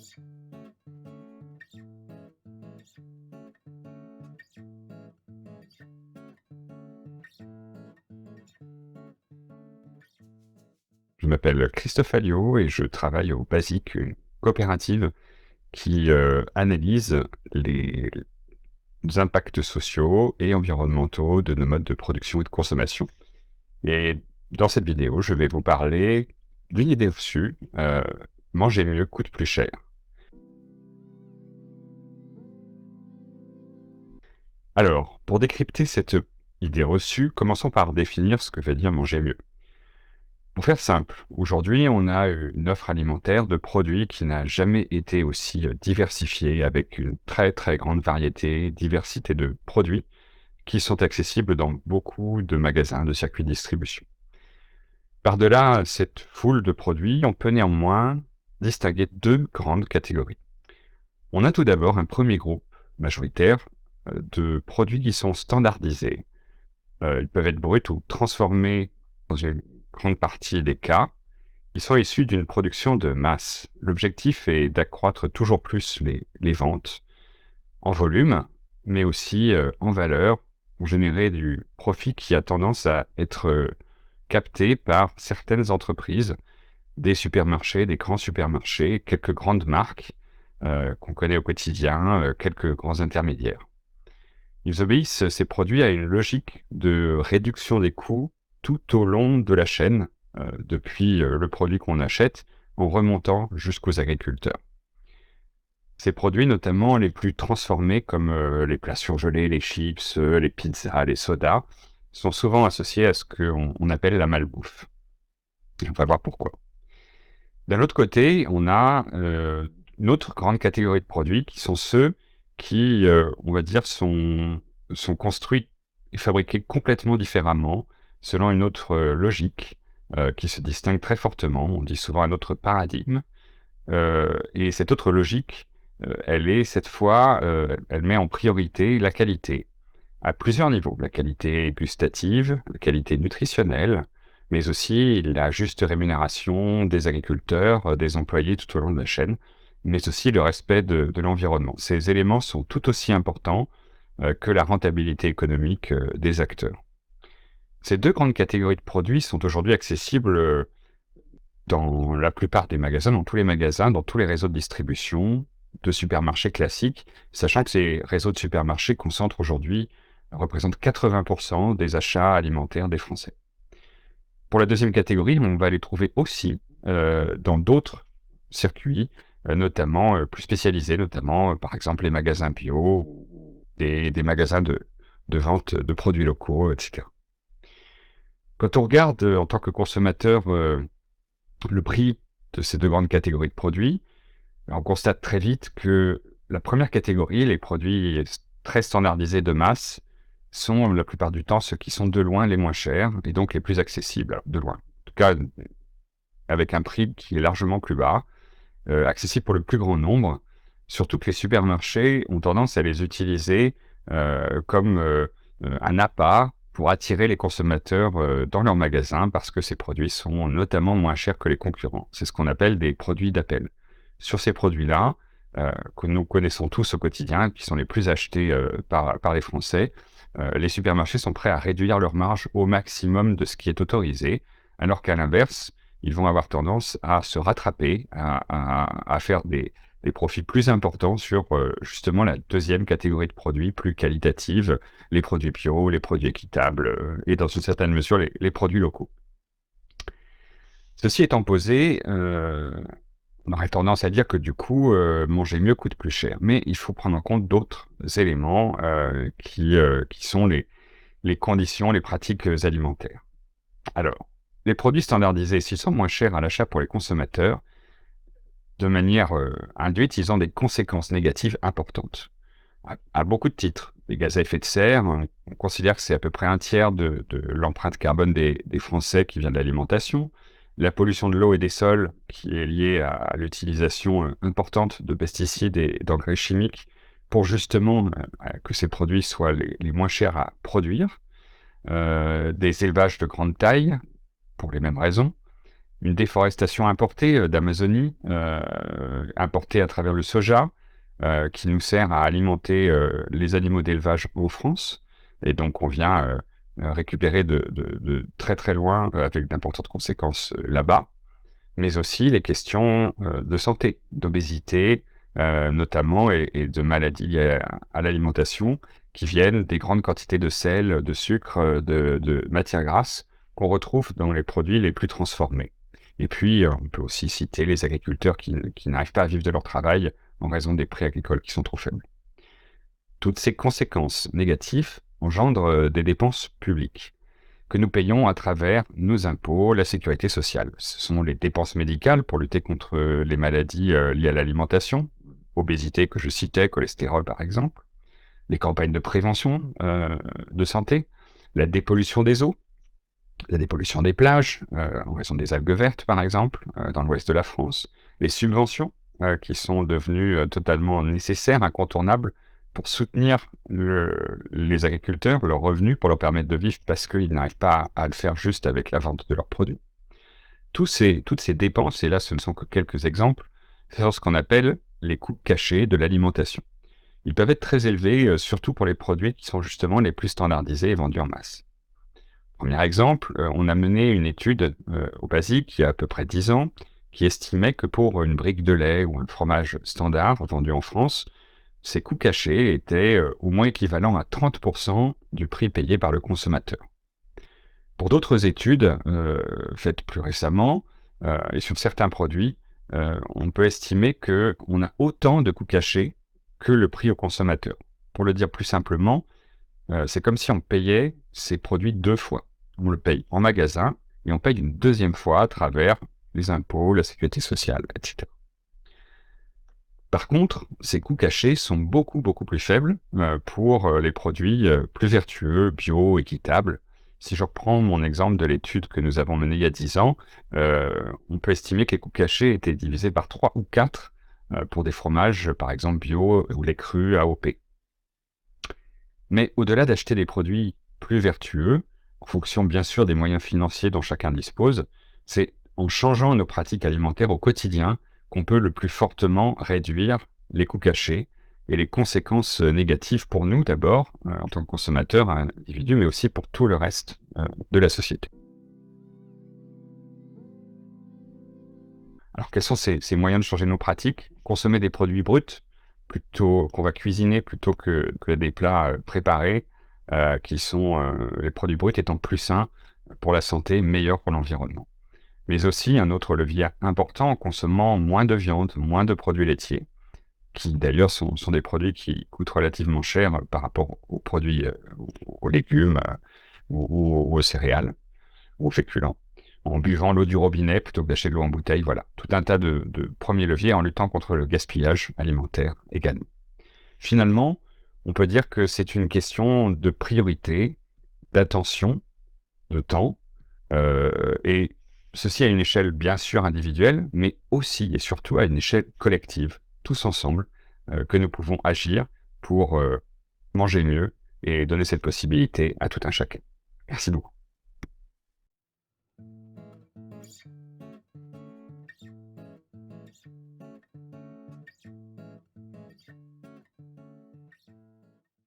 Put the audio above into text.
Je m'appelle Christophe Alliot et je travaille au Basic, une coopérative qui analyse les impacts sociaux et environnementaux de nos modes de production et de consommation. Et dans cette vidéo, je vais vous parler d'une idée reçue, manger mieux coûte plus cher. Alors, pour décrypter cette idée reçue, commençons par définir ce que veut dire manger mieux. Pour faire simple, aujourd'hui, on a une offre alimentaire de produits qui n'a jamais été aussi diversifiée, avec une très très grande variété, diversité de produits qui sont accessibles dans beaucoup de magasins de circuits de distribution. Par-delà cette foule de produits, on peut néanmoins distinguer deux grandes catégories. On a tout d'abord un premier groupe majoritaire de produits qui sont standardisés. Ils peuvent être bruts ou transformés dans une grande partie des cas. Ils sont issus d'une production de masse. L'objectif est d'accroître toujours plus les ventes en volume, mais aussi en valeur, pour générer du profit qui a tendance à être capté par certaines entreprises, des supermarchés, des grands supermarchés, quelques grandes marques qu'on connaît au quotidien, quelques grands intermédiaires. Ils obéissent, ces produits, à une logique de réduction des coûts tout au long de la chaîne, depuis le produit qu'on achète, en remontant jusqu'aux agriculteurs. Ces produits, notamment les plus transformés, comme les plats surgelés, les chips, les pizzas, les sodas, sont souvent associés à ce qu'on appelle la malbouffe. Et on va voir pourquoi. D'un autre côté, on a une autre grande catégorie de produits qui sont ceux qui, on va dire, sont construits et fabriqués complètement différemment, selon une autre logique qui se distingue très fortement. On dit souvent un autre paradigme. Et cette autre logique, elle est cette fois, elle met en priorité la qualité, à plusieurs niveaux. La qualité gustative, la qualité nutritionnelle, mais aussi la juste rémunération des agriculteurs, des employés tout au long de la chaîne, mais aussi le respect de l'environnement. Ces éléments sont tout aussi importants que la rentabilité économique des acteurs. Ces deux grandes catégories de produits sont aujourd'hui accessibles dans la plupart des magasins, dans tous les magasins, dans tous les réseaux de distribution de supermarchés classiques, sachant que ces réseaux de supermarchés concentrent aujourd'hui, représentent 80% des achats alimentaires des Français. Pour la deuxième catégorie, on va les trouver aussi dans d'autres circuits, notamment plus spécialisés, notamment par exemple les magasins bio, des magasins de vente de produits locaux, etc. Quand on regarde en tant que consommateur le prix de ces deux grandes catégories de produits, on constate très vite que la première catégorie, les produits très standardisés de masse, sont la plupart du temps ceux qui sont de loin les moins chers et donc les plus accessibles, alors, de loin. En tout cas, avec un prix qui est largement plus bas, accessible pour le plus grand nombre, surtout que les supermarchés ont tendance à les utiliser comme un appât pour attirer les consommateurs dans leurs magasins parce que ces produits sont notamment moins chers que les concurrents. C'est ce qu'on appelle des produits d'appel. Sur ces produits-là, que nous connaissons tous au quotidien, qui sont les plus achetés par les Français, les supermarchés sont prêts à réduire leur marge au maximum de ce qui est autorisé, alors qu'à l'inverse, ils vont avoir tendance à se rattraper, à faire des profits plus importants sur justement la deuxième catégorie de produits plus qualitative, les produits bio, les produits équitables et dans une certaine mesure les produits locaux. Ceci étant posé, on aurait tendance à dire que du coup, manger mieux coûte plus cher. Mais il faut prendre en compte d'autres éléments qui sont les conditions, les pratiques alimentaires. Alors, les produits standardisés, s'ils sont moins chers à l'achat pour les consommateurs, de manière induite, ils ont des conséquences négatives importantes. À beaucoup de titres, les gaz à effet de serre, on considère que c'est à peu près un tiers de l'empreinte carbone des Français qui vient de l'alimentation. La pollution de l'eau et des sols, qui est liée à l'utilisation importante de pesticides et d'engrais chimiques pour justement que ces produits soient les moins chers à produire. Des élevages de grande taille, pour les mêmes raisons, une déforestation importée d'Amazonie, importée à travers le soja, qui nous sert à alimenter les animaux d'élevage en France. Et donc, on vient récupérer de très très loin, avec d'importantes conséquences là-bas, mais aussi les questions de santé, d'obésité notamment, et de maladies liées à l'alimentation, qui viennent des grandes quantités de sel, de sucre, de matières grasses qu'on retrouve dans les produits les plus transformés. Et puis, on peut aussi citer les agriculteurs qui n'arrivent pas à vivre de leur travail en raison des prix agricoles qui sont trop faibles. Toutes ces conséquences négatives engendrent des dépenses publiques que nous payons à travers nos impôts, la sécurité sociale. Ce sont les dépenses médicales pour lutter contre les maladies liées à l'alimentation, obésité que je citais, cholestérol par exemple, les campagnes de prévention de santé, la dépollution des eaux, la dépollution des plages, en raison des algues vertes par exemple, dans l'ouest de la France, les subventions qui sont devenues totalement nécessaires, incontournables, pour soutenir les agriculteurs, leurs revenus, pour leur permettre de vivre, parce qu'ils n'arrivent pas à le faire juste avec la vente de leurs produits. Toutes ces dépenses, et là ce ne sont que quelques exemples, c'est ce qu'on appelle les coûts cachés de l'alimentation. Ils peuvent être très élevés, surtout pour les produits qui sont justement les plus standardisés et vendus en masse. Premier exemple, on a mené une étude au BASIC il y a à peu près 10 ans, qui estimait que pour une brique de lait ou un fromage standard vendu en France, ces coûts cachés étaient au moins équivalents à 30% du prix payé par le consommateur. Pour d'autres études faites plus récemment, et sur certains produits, on peut estimer qu'on a autant de coûts cachés que le prix au consommateur. Pour le dire plus simplement, c'est comme si on payait ces produits 2 fois. On le paye en magasin et on paye une deuxième fois à travers les impôts, la sécurité sociale, etc. Par contre, ces coûts cachés sont beaucoup, beaucoup plus faibles pour les produits plus vertueux, bio, équitables. Si je reprends mon exemple de l'étude que nous avons menée il y a 10 ans, on peut estimer que les coûts cachés étaient divisés par 3 ou 4 pour des fromages, par exemple bio ou lait cru AOP. Mais au-delà d'acheter des produits plus vertueux, en fonction bien sûr des moyens financiers dont chacun dispose, c'est en changeant nos pratiques alimentaires au quotidien qu'on peut le plus fortement réduire les coûts cachés et les conséquences négatives pour nous d'abord, en tant que consommateurs, individus, mais aussi pour tout le reste de la société. Alors, quels sont ces moyens de changer nos pratiques? Consommer des produits bruts, plutôt qu'on va cuisiner, plutôt que des plats préparés, qui sont les produits bruts étant plus sains pour la santé, meilleurs pour l'environnement. Mais aussi un autre levier important, en consommant moins de viande, moins de produits laitiers, qui d'ailleurs sont des produits qui coûtent relativement cher par rapport aux produits, aux légumes ou aux céréales, ou féculents, en buvant l'eau du robinet plutôt que d'acheter de l'eau en bouteille. Voilà, tout un tas de premiers leviers en luttant contre le gaspillage alimentaire également. Finalement, on peut dire que c'est une question de priorité, d'attention, de temps, et ceci à une échelle bien sûr individuelle, mais aussi et surtout à une échelle collective, tous ensemble, que nous pouvons agir pour manger mieux et donner cette possibilité à tout un chacun. Merci beaucoup.